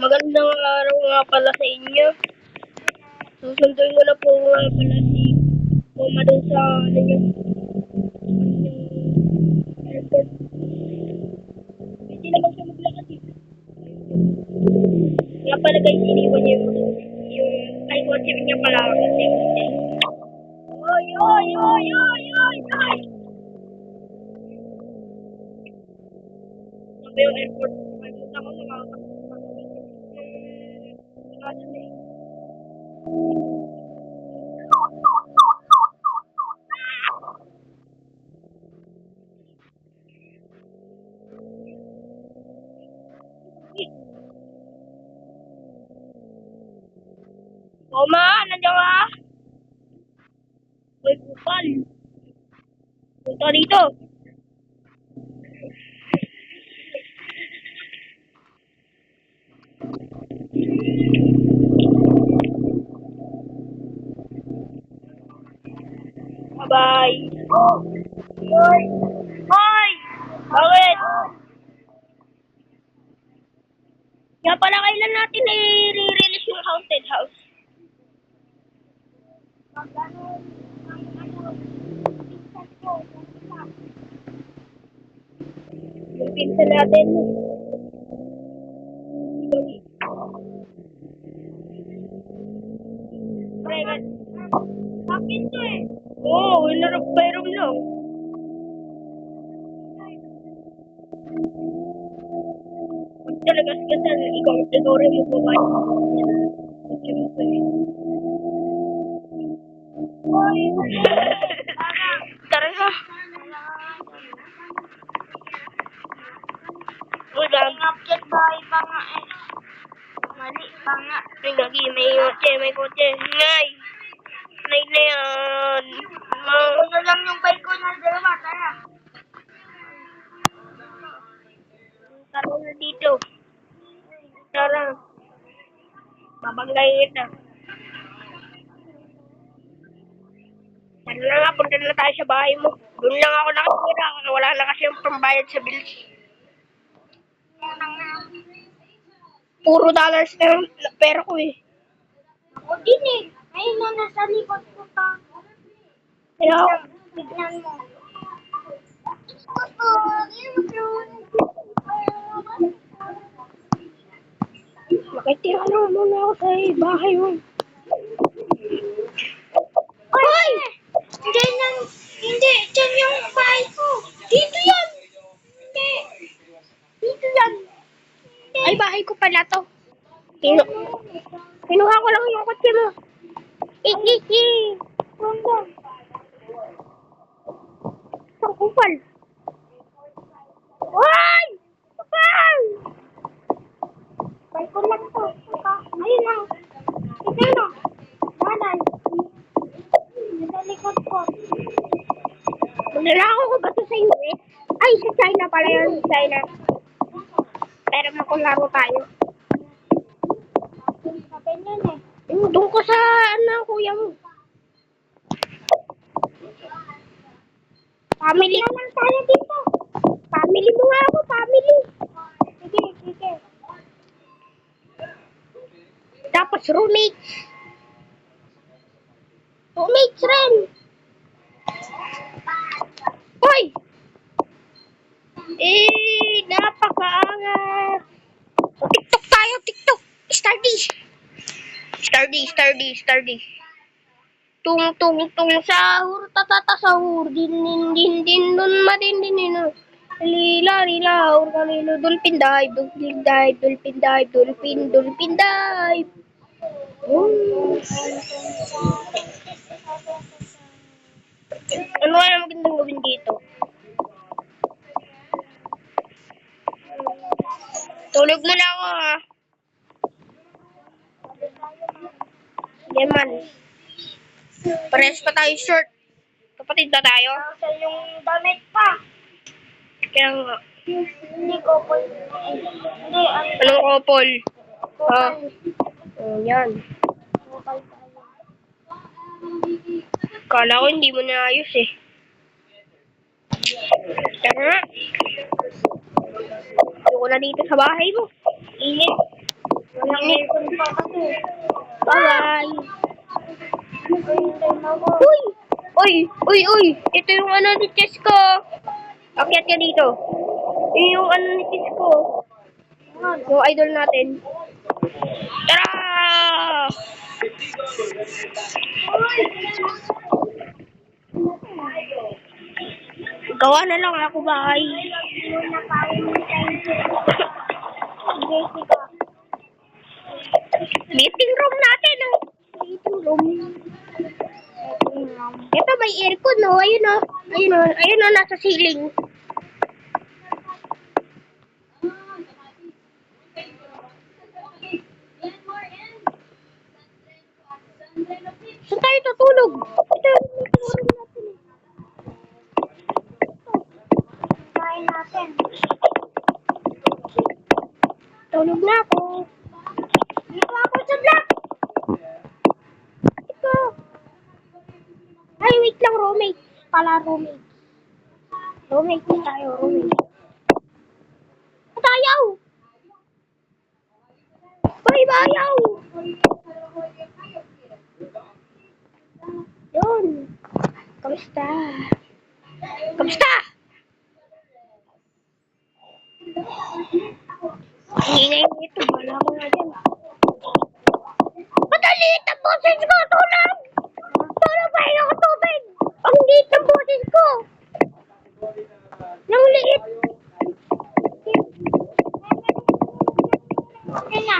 Magandang araw nga pala sa inyo. Susunduin ko na po nga pala si Mama dun sa airport. Hindi naman siya maglakad eh. Nga pala guys, iniwan niya yung kotse niya pala kasi oy, oy, oy, oy, oy, oy! Sabi yung airport, pagpunta ko Mama, nandiyan ka? Uy, kupal. Punta dito. Bye-bye. Hoy! Hoy! Bakit? Kaya pala kailan natin i-release yung haunted house? Yung pinsan natin. Pre, bakit to eh? Oo, winner of Byron lang. Huwag talagas kasal, ikaw tinuri mo ba ba? Tara na. Uy, ngapit bahay pa nga eh. Mali pa nga. Ay, lagi, may kotse. Ngay! Nay na yan. Ito lang yung bike ko na dalawa, tara. Tara na dito. Tara. Babanggayin kita. Tara na nga, punta na tayo sa bahay mo. Doon lang ako nakatira. Wala na kasi yung pambayad sa bills. Puro dollars na yung pera ko eh. Ako din eh. Ayun na, nasa likod ko pa. Hello? Tignan mo. Makitira na muna ako sa bahay mo. Hoy! Hindi, dyan yung bahay ko. Dito yan. Hindi. Dito yan. Ay, bahay ko pala to. Kinuha ko lang yung kotse mo. Iki. Rondo. Isang kupal. Hoy! Kupal! Bahay ko lang to. Ayun lang. Ito na. Nanay. Nasa likod ko. Nalako ko ba ito sa US? Ay, sa China pala yun. China. Pero makularo tayo. Sabi niyan eh. Doon ko sa kuya mo. Family naman tayo dito. Family mo nga ako, family. Sige. Tapos roommates. Roommates rin. Hoy! Napakaangas. TikTok tayo, TikTok. Stardy. Tung sahur, tatata sahur. Din, dun madindin. Lila, urkalilo, dolphin dive. Dolphin dive. Ano kaya magandang gawin dito? Tulog muna ako ha. Yaman. Pares pa tayo short. Kapatid na tayo. Sa yung damit pa. Kaya nga. Hindi couple. Hindi. Anong couple? Ah. Yan. Kala ko hindi mo naayos eh. Tara. Ayoko na dito sa bahay mo. Init. Bye-bye. Uy! Uy! Uy! Uy! Ito yung ano ni Chess ko. Akyat ka dito. Yun yung ano ni Chess ko. Yung idol natin. Tara! Gawa na lang ako, bye. Meeting room natin, oh. Meeting room. Ito may aircon, no? Ayun, oh. Ayun, oh. Ayun, oh. Nasa ceiling. Saan tayo tutulog? Ito, kain natin. Tulog na ako. Dito ako sa block. Ito. Ay, wait lang, roommate. Pala, roommate. Roommate na tayo, roommate. Tayo! Hoy, bayaw! Yun. Kamusta? Kamusta? Ingay nito, wala ko nga dyan. Matalit ang boses ko! Tulog! Tulog ba ako tubig? Ang liit ang boses ko! Nang liit! Okay na.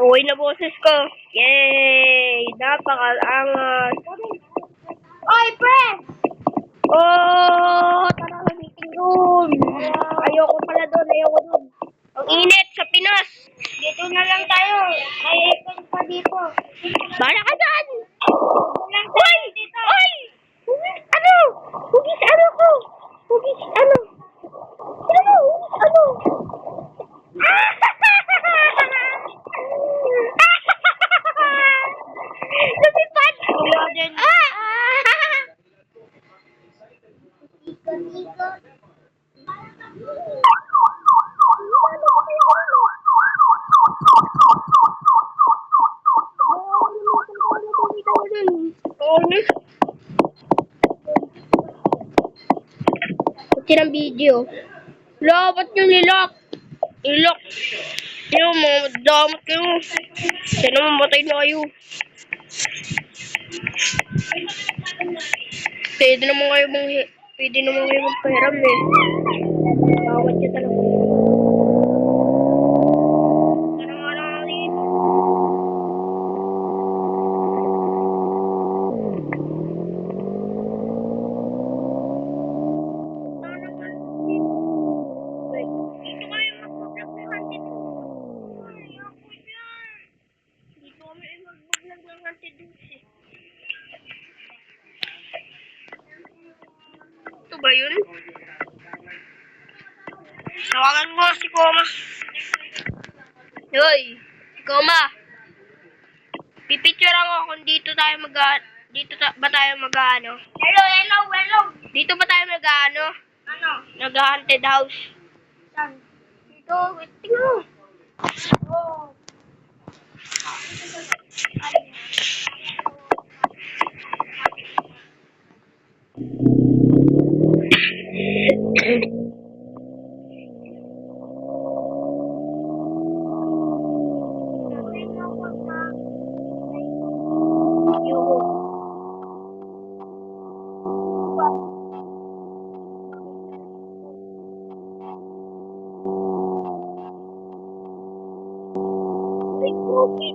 Tuloy na boses ko. Yay! Napaka-angas. Oy, pre! Oh! Tara sa meeting room. Ayoko pala doon. Ayoko doon. Ang init sa Pinas. Dito na lang tayo. May aircon pa dito. Bala ka dyan! Oy! Oy! Ano? Hugis ano ko? Hugis ano? Ano? Ano? Lumipad! Ng video. Wala, ba't nyo nilak? Ilak. Yung mga damat kayo. Sana mamatay na kayo. Pwede naman kayo magpahiram eh. Bawat niya talaga. Sana nga lang natin. Dito kayo mag-vlog ng hunted house. Ay, ako yan. Dito kami mag-vlog ng hunted house eh. Ito ba yun? Tawagan ko si Koma. Hoy, Koma. Pipicture ako kung dito ba tayo mag-ano? Hello. Dito ba tayo mag-ano? Ano? Nag-haunted house. Saan? Dito, wait, tingnan mo. Oh. Okay.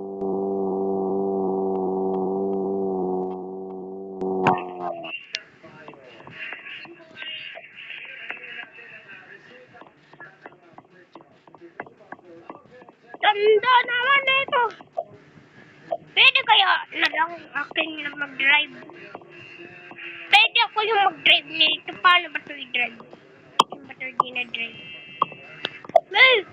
Ganda naman na ito. Pwede kaya na lang akin na mag-drive. Pwede ako yung mag-drive nito. Paano ba ito i-drive? Paano ba ito dinadrive? Move!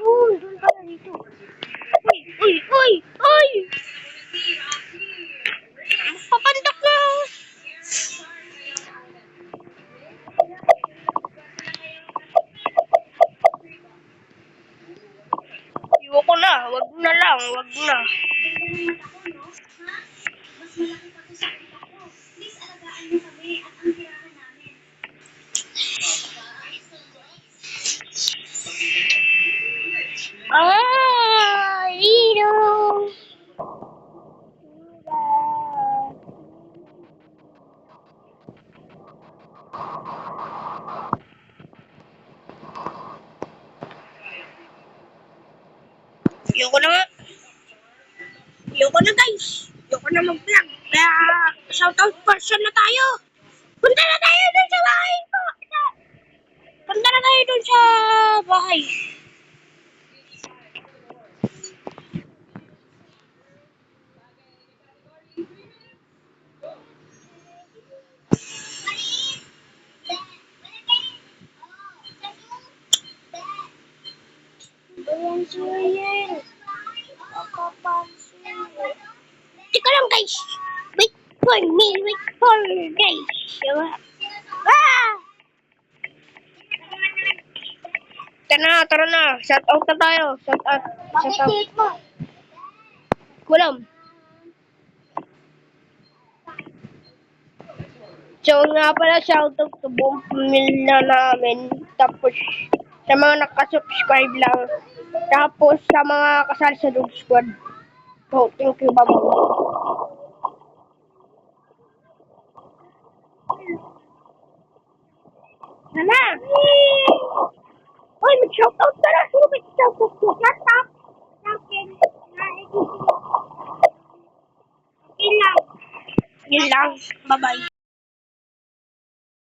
Uy, doon pala dito. Wag na lang, wag na. Lino. Ayoko na nga. Ayoko na guys. Ayoko na mag-vlog. Kaya shoutout person na tayo. Punta na tayo dun sa bahay ko. Punta na tayo dun sa bahay. Teka lang guys. Wait for me. Wait for guys. Ah! Tara na. Shout out na tayo. Shout out. Shout out. Kulam. So nga pala, shout out sa buong pamilya namin. Tapos sa mga nakasubscribe lang. Tapos sa mga kasali sa Dog Squad. So, thank you, bye. Sana! Uy, mag-shout out ka na! Sino mag-shout out ko? Shout out! Yun lang. Bye-bye.